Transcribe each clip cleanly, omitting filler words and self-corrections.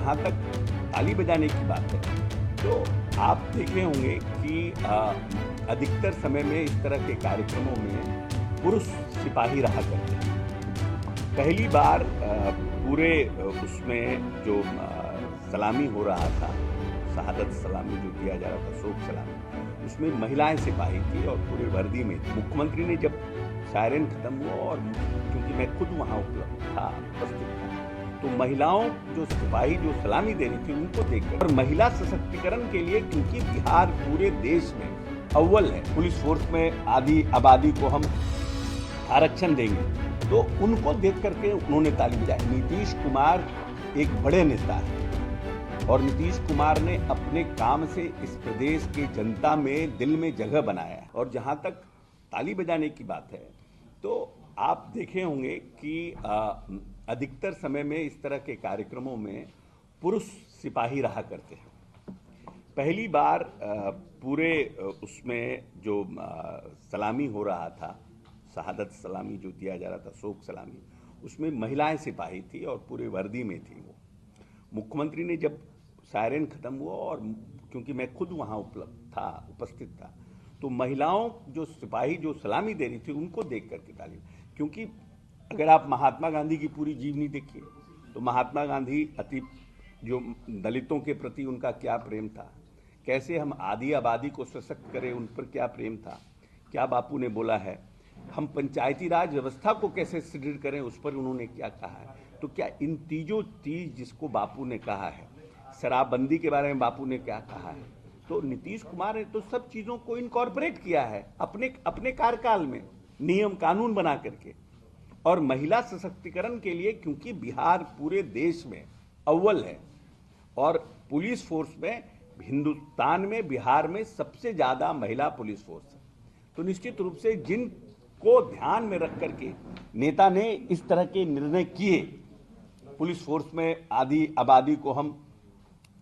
जहाँ तक ताली बजाने की बात है, तो आप देखे होंगे कि अधिकतर समय में इस तरह के कार्यक्रमों में पुरुष सिपाही रहा करते हैं। पहली बार पूरे उसमें जो सलामी हो रहा था, शहादत सलामी जो दिया जा रहा था, शोक सलामी, उसमें महिलाएं सिपाही थी और पूरे वर्दी में थी। मुख्यमंत्री ने जब सायरन खत्म हुआ और क्योंकि मैं खुद वहाँ उपस्थित था, तो महिलाओं जो सिपाही जो सलामी दे रही थी उनको देखकर, और महिला सशक्तिकरण के लिए, क्योंकि बिहार पूरे देश में अव्वल है, पुलिस फोर्स में आधी आबादी को हम आरक्षण देंगे, तो उनको देख करके उन्होंने ताली बजाई। नीतीश कुमार एक बड़े नेता है और नीतीश कुमार ने अपने काम से इस प्रदेश की जनता में दिल में जगह बनाया है। और जहां तक ताली बजाने की बात है, तो आप देखे होंगे कि अधिकतर समय में इस तरह के कार्यक्रमों में पुरुष सिपाही रहा करते हैं। पहली बार पूरे उसमें जो सलामी हो रहा था, शहादत सलामी जो दिया जा रहा था, शोक सलामी, उसमें महिलाएं सिपाही थी और पूरे वर्दी में थी। वो मुख्यमंत्री ने जब सायरन खत्म हुआ और क्योंकि मैं खुद वहाँ उपस्थित था, तो महिलाओं जो सिपाही जो सलामी दे रही थी उनको देख करके ताली। क्योंकि अगर आप महात्मा गांधी की पूरी जीवनी देखिए, तो महात्मा गांधी जो दलितों के प्रति उनका क्या प्रेम था, कैसे हम आधी आबादी को सशक्त करें, उन पर क्या प्रेम था, क्या बापू ने बोला है, हम पंचायती राज व्यवस्था को कैसे सुदृढ़ करें, उस पर उन्होंने क्या कहा है। तो क्या इन तीजों तीज जिसको बापू ने कहा है, शराबबंदी के बारे में बापू ने क्या कहा है, तो नीतीश कुमार ने तो सब चीज़ों को इनकॉर्पोरेट किया है अपने कार्यकाल में, नियम कानून बना करके। और महिला सशक्तिकरण के लिए, क्योंकि बिहार पूरे देश में अव्वल है और पुलिस फोर्स में हिंदुस्तान में बिहार में सबसे ज़्यादा महिला पुलिस फोर्स है, तो निश्चित रूप से जिनको ध्यान में रख करके नेता ने इस तरह के निर्णय किए, पुलिस फोर्स में आधी आबादी को हम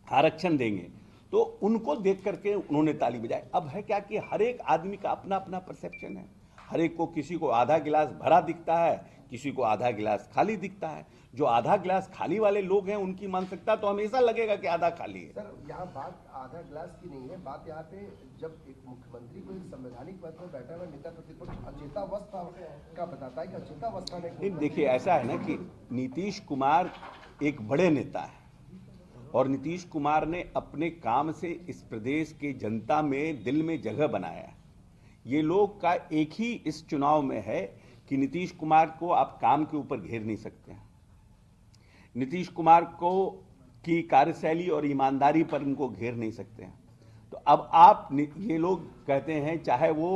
आरक्षण देंगे, तो उनको देख करके उन्होंने ताली बजाई। अब है क्या कि हर एक आदमी का अपना अपना परसेप्शन है, हर एक को, किसी को आधा गिलास भरा दिखता है, किसी को आधा गिलास खाली दिखता है। जो आधा गिलास खाली वाले लोग हैं उनकी मानसिकता तो हमेशा लगेगा कि आधा खाली है। सर, यहाँ बात आधा गिलास की नहीं है, बात यहाँ पे जब एक मुख्यमंत्री को एक संवैधानिक पद में बैठा हुआ नेता प्रतिपक्ष अचेतावस्था का बताता है कि अचेतावस्था में, देखिए ऐसा है ना कि नीतीश कुमार एक बड़े नेता है और नीतीश कुमार ने अपने काम से इस प्रदेश की जनता में दिल में जगह बनाया है। ये लोग का एक ही इस चुनाव में है कि नीतीश कुमार को आप काम के ऊपर घेर नहीं सकते हैं। नीतीश कुमार को की कार्यशैली और ईमानदारी पर इनको घेर नहीं सकते हैं। तो अब आप ये लोग कहते हैं, चाहे वो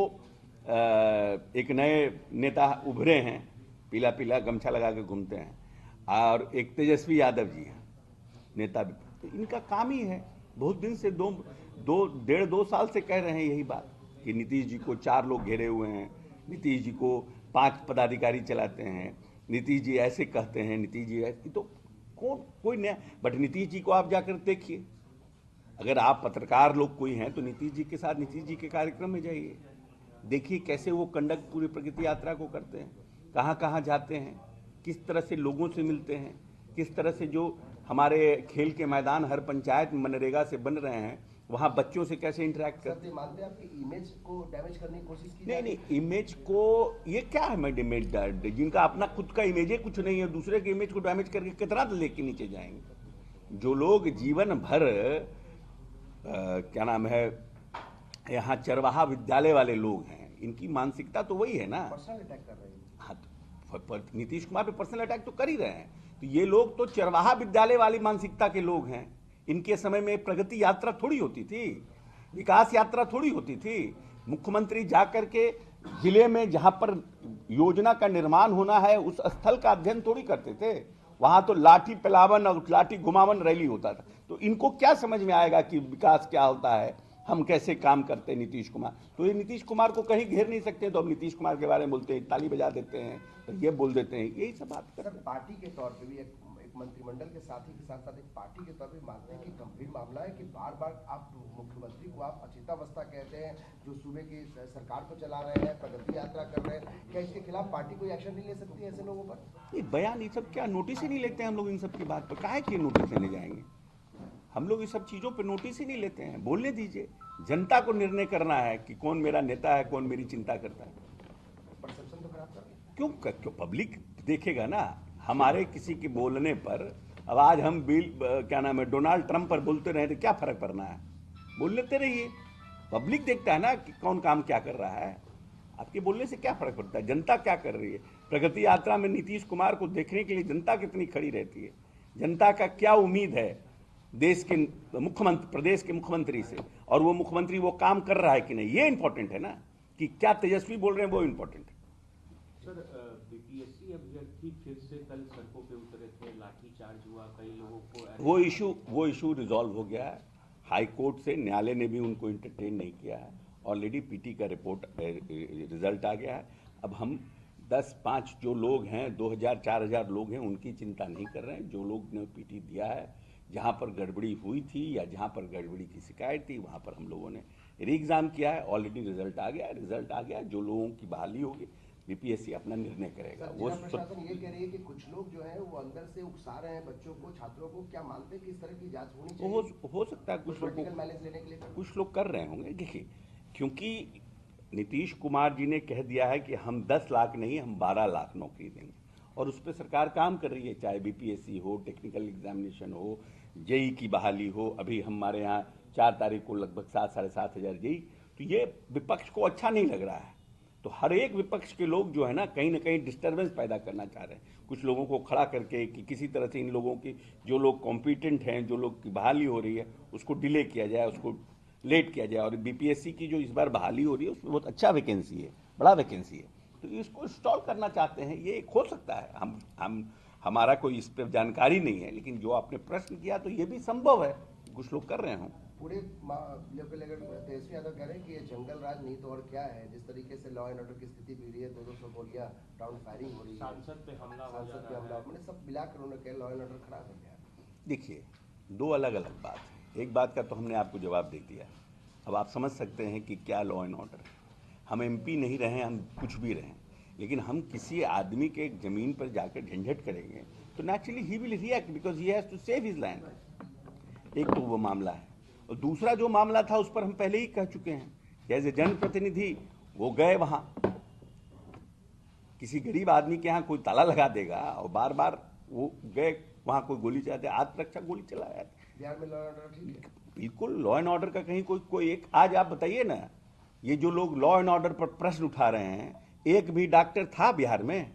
एक नए नेता उभरे हैं, पीला पीला गमछा लगा के घूमते हैं, और एक तेजस्वी यादव जी हैं नेता भी, तो इनका काम ही है, बहुत दिन से डेढ़ दो साल से कह रहे हैं यही बात कि नीतीश जी को 4 लोग घेरे हुए हैं, नीतीश जी को 5 पदाधिकारी चलाते हैं, नीतीश जी ऐसे कहते हैं, नीतीश जी ऐसे, तो कोई नया। बट नीतीश जी को आप जाकर देखिए, अगर आप पत्रकार लोग कोई हैं तो नीतीश जी के साथ नीतीश जी के कार्यक्रम में जाइए, देखिए कैसे वो कंडक्ट पूरी प्रगति यात्रा को करते हैं, कहाँ कहाँ जाते हैं, किस तरह से लोगों से मिलते हैं, किस तरह से जो हमारे खेल के मैदान हर पंचायत में मनरेगा से बन रहे हैं, वहाँ बच्चों से कैसे इंटरेक्ट करते हैं। मानते हैं आपकी इमेज को डैमेज करने की कोशिश की? नहीं, इमेज को, ये क्या है मैं डैमेज, जिनका अपना खुद का इमेज है कुछ नहीं है, दूसरे के इमेज को डैमेज करके कितना लेके नीचे जाएंगे। जो लोग जीवन भर क्या नाम है, यहाँ चरवाहा विद्यालय वाले लोग हैं, इनकी मानसिकता तो वही है ना, पर्सनल अटैक कर रहे हैं। हाँ, तो नीतीश कुमार पे पर्सनल अटैक तो कर ही रहे हैं। तो ये लोग तो चरवाहा विद्यालय वाली मानसिकता के लोग हैं। इनके समय में प्रगति यात्रा थोड़ी होती थी, विकास यात्रा थोड़ी होती थी। मुख्यमंत्री जाकर के जिले में जहां पर योजना का निर्माण होना है उस स्थल का अध्ययन थोड़ी करते थे, वहां तो लाठी पिलावन और लाठी घुमावन रैली होता था। तो इनको क्या समझ में आएगा कि विकास क्या होता है, हम कैसे काम करते हैं नीतीश कुमार। तो ये नीतीश कुमार को कहीं घेर नहीं सकते, तो अब नीतीश कुमार के बारे में बोलते हैं, ताली बजा देते हैं, तो ये बोल देते हैं, यही सब बात करते हैं। पार्टी के तौर पे भी एक मंत्रिमंडल के साथी के साथ साथ एक पार्टी के तौर पे मानते हैं कि गंभीर मामला है कि बार बार आप मुख्यमंत्री को आप अचेतावस्था कहते हैं, जो सूबे की सरकार को चला रहे हैं, प्रगति यात्रा कर रहे हैं, क्या इसके खिलाफ पार्टी कोई एक्शन नहीं ले सकती है ऐसे लोगों पर? ये बयान, ये सब क्या नोटिस ही नहीं लेते हैं हम लोग इन सब की बात पर, काहे कि नोटिस लेने जाएंगे। हम लोग ये सब चीज़ों पे नोटिस ही नहीं लेते हैं। बोलने दीजिए, जनता को निर्णय करना है कि कौन मेरा नेता है, कौन मेरी चिंता करता है। परसेप्शन तो खराब कर क्यों पब्लिक देखेगा ना हमारे किसी के बोलने पर। अब आज हम क्या नाम है, डोनाल्ड ट्रंप पर बोलते रहे तो क्या फर्क पड़ना है, बोल लेते रहिए। पब्लिक देखता है ना कि कौन काम क्या कर रहा है। आपके बोलने से क्या फर्क पड़ता है, जनता क्या कर रही है। प्रगति यात्रा में नीतीश कुमार को देखने के लिए जनता कितनी खड़ी रहती है, जनता का क्या उम्मीद है देश के मुख्यमंत्री, प्रदेश के मुख्यमंत्री से, और वो मुख्यमंत्री वो काम कर रहा है कि नहीं, ये इंपॉर्टेंट है ना। कि क्या तेजस्वी बोल रहे हैं वो इंपॉर्टेंट है। सर, बीपीएससी अभ्यर्थी फिर से कल सड़कों पे उतरे थे, लाठीचार्ज हुआ, कई लोगों को वो इशू रिजॉल्व हो गया है। हाई कोर्ट से न्यायालय ने भी उनको इंटरटेन नहीं किया है। ऑलरेडी पीटी का रिपोर्ट रिजल्ट आ गया है। अब हम 10-5 जो लोग हैं, 2000-4000 लोग हैं, उनकी चिंता नहीं कर रहे हैं। जो लोग ने पीटी दिया है, जहां पर गड़बड़ी हुई थी या जहां पर गड़बड़ी की शिकायत थी, वहां पर हम लोगों ने री एग्जाम किया है। ऑलरेडी रिजल्ट आ गया है। जो लोगों की बहाली होगी बीपीएससी अपना निर्णय करेगा। वो प्रशासन ये कह रही है कि कुछ लोग जो है वो अंदर से उकसा रहे हैं बच्चों को, छात्रों को। क्या मानते हैं कि इस तरह की जांच होनी चाहिए? हो सकता है कुछ पॉलिटिकल माइलेज लेने के लिए कुछ लोग कर रहे होंगे। देखिए, क्योंकि नीतीश कुमार जी ने कह दिया है कि हम 10 लाख नहीं, हम 12 लाख नौकरी देंगे, और उस पर सरकार काम कर रही है। चाहे बीपीएससी हो, टेक्निकल एग्जामिनेशन हो, जेई की बहाली हो। अभी हमारे यहाँ 4 तारीख को लगभग 7-7.5 हजार जेई। तो ये विपक्ष को अच्छा नहीं लग रहा है। तो हर एक विपक्ष के लोग जो है ना कहीं डिस्टर्बेंस पैदा करना चाह रहे हैं, कुछ लोगों को खड़ा करके कि किसी तरह से इन लोगों की, जो लोग कॉम्पिटेंट हैं, जो लोग की बहाली हो रही है, उसको डिले किया जाए, उसको लेट किया जाए। और बीपीएससी की जो इस बार बहाली हो रही है उसमें बहुत अच्छा वैकेंसी है, बड़ा वैकेंसी है, तो इसको इंस्टॉल करना चाहते हैं। ये हो सकता है, हमारा कोई इस पर जानकारी नहीं है, लेकिन जो आपने प्रश्न किया तो ये भी संभव है, कुछ लोग कर रहे हों। पूरे तेजस्वी यादव कह रहे हैं कि ये जंगल राज नहीं तो और क्या है। जिस तरीके से लॉ एंड ऑर्डर की स्थिति बिगड़ी है, 200 गोलियां, राउंड फायरिंग हो रही है, सांसद पे हमला मैंने सब मिलाकर उन्होंने कहा लॉ एंड ऑर्डर खराब हो गया। देखिए, 2 अलग अलग बात है। एक बात का तो हमने आपको जवाब दे दिया। अब आप समझ सकते हैं कि क्या लॉ एंड ऑर्डर है। हम एमपी नहीं रहे, हम कुछ भी रहें, लेकिन हम किसी आदमी के जमीन पर जाकर झंझट करेंगे तो naturally he will react, because he has to save his land. एक तो वो मामला है। और दूसरा जो मामला था उस पर हम पहले ही कह चुके हैं। एज ए जनप्रतिनिधि वो गए वहां, किसी गरीब आदमी के यहाँ कोई ताला लगा देगा, और बार बार वो गए वहां, कोई गोली चलाते, आत्मरक्षा गोली चलाया। बिहार में लॉ एंड ऑर्डर ठीक है? बिल्कुल लॉ एंड ऑर्डर का कहीं कोई एक, आज आप बताइए ना, ये जो लोग लॉ एंड ऑर्डर पर प्रश्न उठा रहे हैं, एक भी डॉक्टर था बिहार में?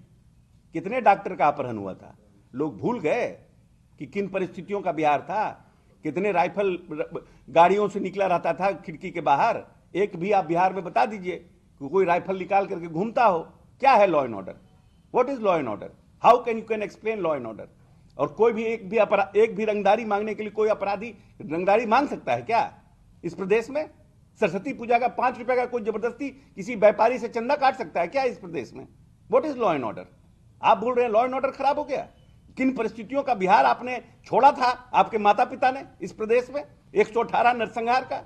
कितने डॉक्टर का अपहरण हुआ था? लोग भूल गए कि किन परिस्थितियों का बिहार था। कितने राइफल गाड़ियों से निकला रहता था खिड़की के बाहर। एक भी आप बिहार में बता दीजिए कि कोई राइफल निकाल करके घूमता हो। क्या है law and order? What is law and order? How can you explain law and order? और कोई भी एक भी रंगदारी मांगने के लिए कोई अपराधी रंगदारी मांग सकता है क्या इस प्रदेश में? सरस्वती पूजा का 5 रुपए का कोई जबरदस्ती किसी व्यापारी से चंदा काट सकता है क्या इस प्रदेश में? What is law and order? आप बोल रहे हैं लॉ एंड ऑर्डर खराब हो गया। किन परिस्थितियों का बिहार आपने छोड़ा था, आपके माता पिता ने इस प्रदेश में? 118 नरसंहार का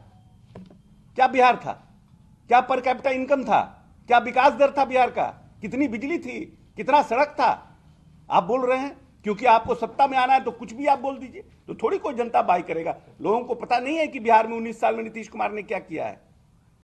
क्या बिहार था? क्या पर कैपिटा इनकम था? क्या विकास दर था बिहार का? कितनी बिजली थी? कितना सड़क था? आप बोल रहे हैं क्योंकि आपको सत्ता में आना है तो कुछ भी आप बोल दीजिए, तो थोड़ी कोई जनता बाई करेगा। लोगों को पता नहीं है कि बिहार में 19 साल में नीतीश कुमार ने क्या किया है।